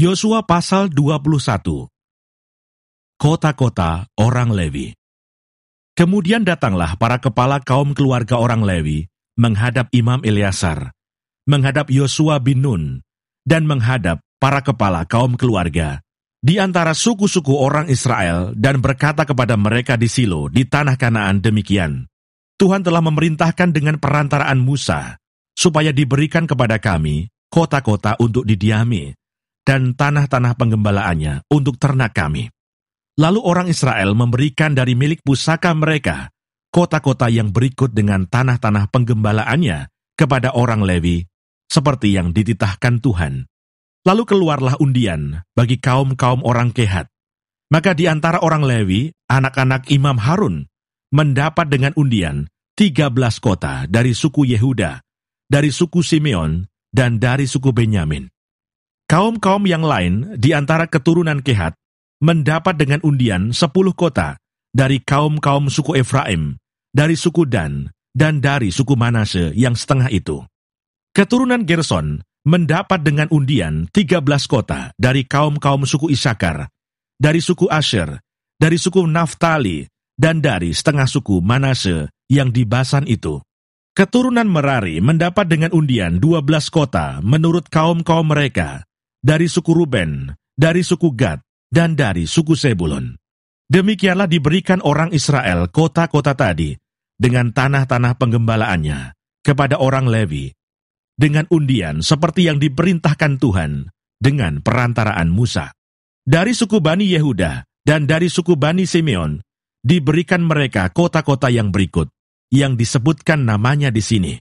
Yosua pasal 21. Kota-kota orang Lewi. Kemudian datanglah para kepala kaum keluarga orang Lewi menghadap Imam Eleazar, menghadap Yosua bin Nun, dan menghadap para kepala kaum keluarga di antara suku-suku orang Israel dan berkata kepada mereka di Silo di tanah Kanaan demikian, Tuhan telah memerintahkan dengan perantaraan Musa, supaya diberikan kepada kami kota-kota untuk didiami, dan tanah-tanah penggembalaannya untuk ternak kami. Lalu orang Israel memberikan dari milik pusaka mereka kota-kota yang berikut dengan tanah-tanah penggembalaannya kepada orang Lewi, seperti yang dititahkan Tuhan. Lalu keluarlah undian bagi kaum-kaum orang Kehat. Maka di antara orang Lewi, anak-anak Imam Harun mendapat dengan undian 13 kota dari suku Yehuda, dari suku Simeon, dan dari suku Benyamin. Kaum-kaum yang lain di antara keturunan Kehat mendapat dengan undian 10 kota dari kaum-kaum suku Efraim, dari suku Dan, dan dari suku Manase yang setengah itu. Keturunan Gerson mendapat dengan undian 13 kota dari kaum-kaum suku Isakar, dari suku Asher, dari suku Naftali, dan dari setengah suku Manase yang di Basan itu. Keturunan Merari mendapat dengan undian 12 kota menurut kaum-kaum mereka, dari suku Ruben, dari suku Gad, dan dari suku Sebulon. Demikianlah diberikan orang Israel kota-kota tadi dengan tanah-tanah penggembalaannya kepada orang Lewi, dengan undian seperti yang diperintahkan Tuhan dengan perantaraan Musa. Dari suku Bani Yehuda dan dari suku Bani Simeon diberikan mereka kota-kota yang berikut, yang disebutkan namanya di sini,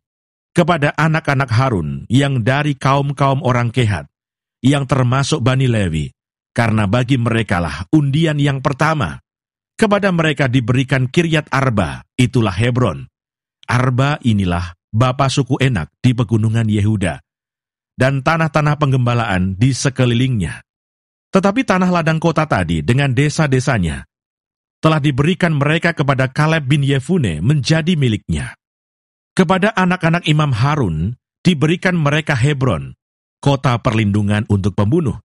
kepada anak-anak Harun yang dari kaum-kaum orang Kehat, yang termasuk Bani Lewi, karena bagi merekalah undian yang pertama. Kepada mereka diberikan Kiryat Arba, itulah Hebron. Arba inilah bapa suku Enak di pegunungan Yehuda, dan tanah-tanah penggembalaan di sekelilingnya. Tetapi tanah ladang kota tadi dengan desa-desanya telah diberikan mereka kepada Kaleb bin Yefune menjadi miliknya. Kepada anak-anak Imam Harun diberikan mereka Hebron, kota perlindungan untuk pembunuh,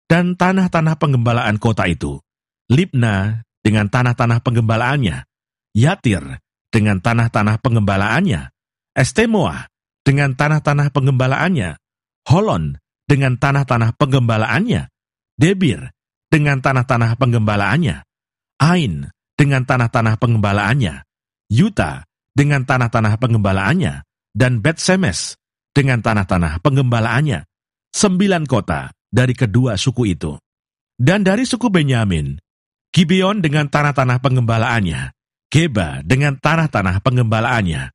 dan tanah-tanah penggembalaan kota itu, Libna dengan tanah-tanah penggembalaannya, Yatir dengan tanah-tanah penggembalaannya, Estemoa dengan tanah-tanah penggembalaannya, Holon dengan tanah-tanah penggembalaannya, Debir dengan tanah-tanah penggembalaannya, Ain dengan tanah-tanah pengembalaannya, Yuta dengan tanah-tanah pengembalaannya, dan Bet-Semes dengan tanah-tanah pengembalaannya, 9 kota dari kedua suku itu. Dan dari suku Benyamin, Gibeon dengan tanah-tanah pengembalaannya, Geba dengan tanah-tanah pengembalaannya,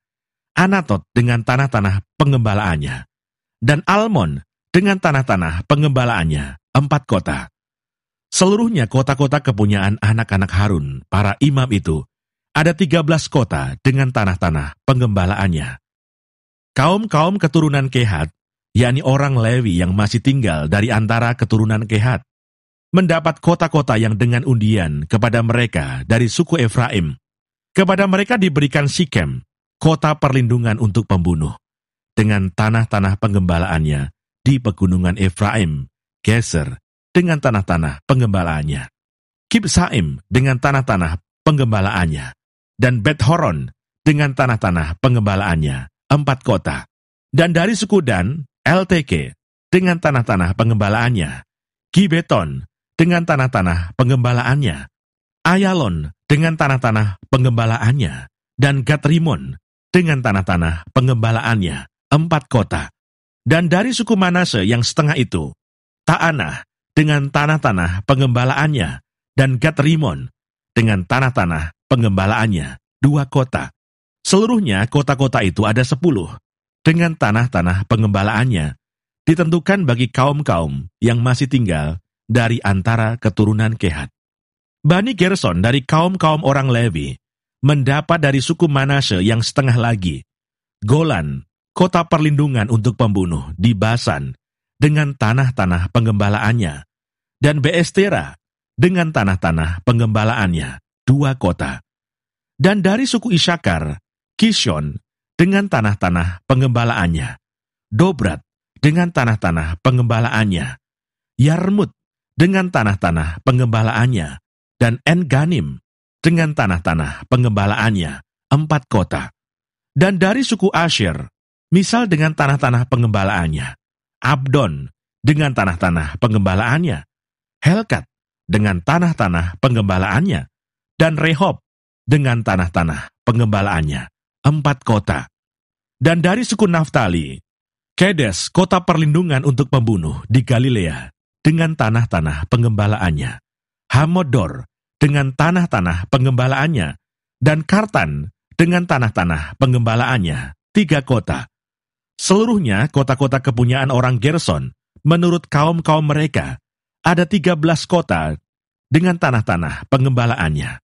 Anatot dengan tanah-tanah pengembalaannya, dan Almon dengan tanah-tanah pengembalaannya, 4 kota. Seluruhnya kota-kota kepunyaan anak-anak Harun, para imam itu, ada 13 kota dengan tanah-tanah penggembalaannya. Kaum-kaum keturunan Kehat, yakni orang Lewi yang masih tinggal dari antara keturunan Kehat, mendapat kota-kota yang dengan undian kepada mereka dari suku Efraim. Kepada mereka diberikan Sikem, kota perlindungan untuk pembunuh, dengan tanah-tanah penggembalaannya di pegunungan Efraim, Geser dengan tanah-tanah penggembalaannya, Kibsaim dengan tanah-tanah penggembalaannya, dan Bet-Horon dengan tanah-tanah penggembalaannya, 4 kota. Dan dari suku Dan, LTK dengan tanah-tanah pengembalaannya, Gibeton dengan tanah-tanah pengembalaannya, Ayalon dengan tanah-tanah pengembalaannya, dan Gatrimon dengan tanah-tanah pengembalaannya, 4 kota. Dan dari suku Manase yang setengah itu, Ta'anah dengan tanah-tanah pengembalaannya, dan Gatrimon dengan tanah-tanah pengembalaannya, 2 kota. Seluruhnya kota-kota itu ada 10, dengan tanah-tanah pengembalaannya, ditentukan bagi kaum-kaum yang masih tinggal dari antara keturunan Kehat. Bani Gerson dari kaum-kaum orang Lewi mendapat dari suku Manase yang setengah lagi, Golan, kota perlindungan untuk pembunuh di Basan, dengan tanah-tanah penggembalaannya, dan Beestera dengan tanah-tanah penggembalaannya, 2 kota. Dan dari suku Isakar, Kishon dengan tanah-tanah pengembalaannya, Dobrat dengan tanah-tanah pengembalaannya, Yarmut dengan tanah-tanah pengembalaannya, dan En-Ganim dengan tanah-tanah pengembalaannya, 4 kota. Dan dari suku Asher, misal dengan tanah-tanah pengembalaannya, Abdon dengan tanah-tanah pengembalaannya, Helkat dengan tanah-tanah pengembalaannya, dan Rehob dengan tanah-tanah pengembalaannya, 4 kota. Dan dari suku Naftali, Kedes, kota perlindungan untuk pembunuh di Galilea, dengan tanah-tanah pengembalaannya, Hamodor dengan tanah-tanah pengembalaannya, dan Kartan dengan tanah-tanah pengembalaannya, 3 kota. Seluruhnya kota-kota kepunyaan orang Gerson, menurut kaum-kaum mereka, ada 13 kota dengan tanah-tanah pengembalaannya.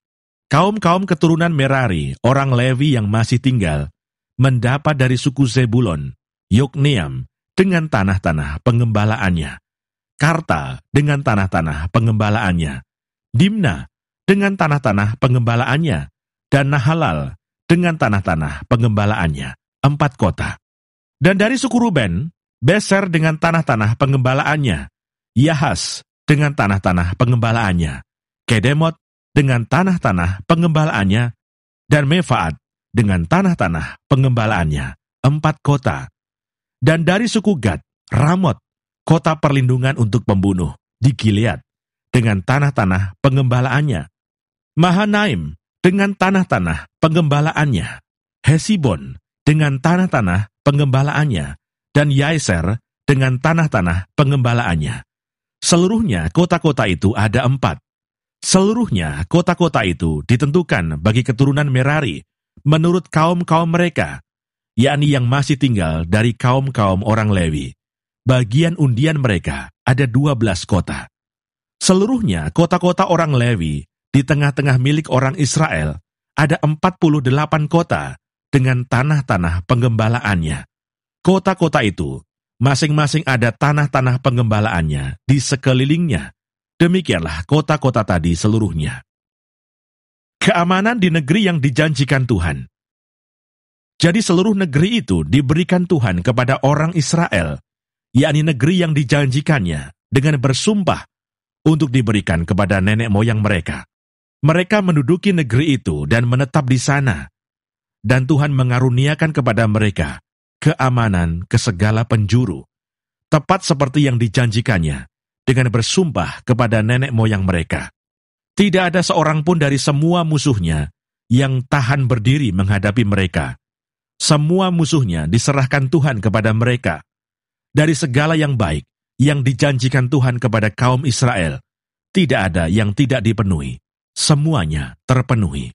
Kaum-kaum keturunan Merari, orang Lewi yang masih tinggal, mendapat dari suku Zebulon, Yokneam dengan tanah-tanah pengembalaannya, Karta dengan tanah-tanah pengembalaannya, Dimna dengan tanah-tanah pengembalaannya, dan Nahalal dengan tanah-tanah pengembalaannya, 4 kota. Dan dari suku Ruben, Beser dengan tanah-tanah pengembalaannya, Yahas dengan tanah-tanah pengembalaannya, Kedemot dengan tanah-tanah pengembalaannya, dan Mefaat dengan tanah-tanah pengembalaannya, 4 kota. Dan dari suku Gad, Ramot, kota perlindungan untuk pembunuh di Gilead, dengan tanah-tanah pengembalaannya, Mahanaim dengan tanah-tanah pengembalaannya, Hesibon dengan tanah-tanah pengembalaannya, dan Yaeser dengan tanah-tanah pengembalaannya. Seluruhnya kota-kota itu ada 4. Seluruhnya kota-kota itu ditentukan bagi keturunan Merari menurut kaum-kaum mereka, yakni yang masih tinggal dari kaum-kaum orang Lewi. Bagian undian mereka ada 12 kota. Seluruhnya kota-kota orang Lewi di tengah-tengah milik orang Israel ada 48 kota dengan tanah-tanah penggembalaannya. Kota-kota itu masing-masing ada tanah-tanah penggembalaannya di sekelilingnya. Demikianlah kota-kota tadi seluruhnya. Keamanan di negeri yang dijanjikan Tuhan. Jadi seluruh negeri itu diberikan Tuhan kepada orang Israel, yakni negeri yang dijanjikannya dengan bersumpah untuk diberikan kepada nenek moyang mereka. Mereka menduduki negeri itu dan menetap di sana, dan Tuhan mengaruniakan kepada mereka keamanan ke segala penjuru, tepat seperti yang dijanjikannya dengan bersumpah kepada nenek moyang mereka. Tidak ada seorang pun dari semua musuhnya yang tahan berdiri menghadapi mereka. Semua musuhnya diserahkan Tuhan kepada mereka. Dari segala yang baik yang dijanjikan Tuhan kepada kaum Israel, tidak ada yang tidak dipenuhi. Semuanya terpenuhi.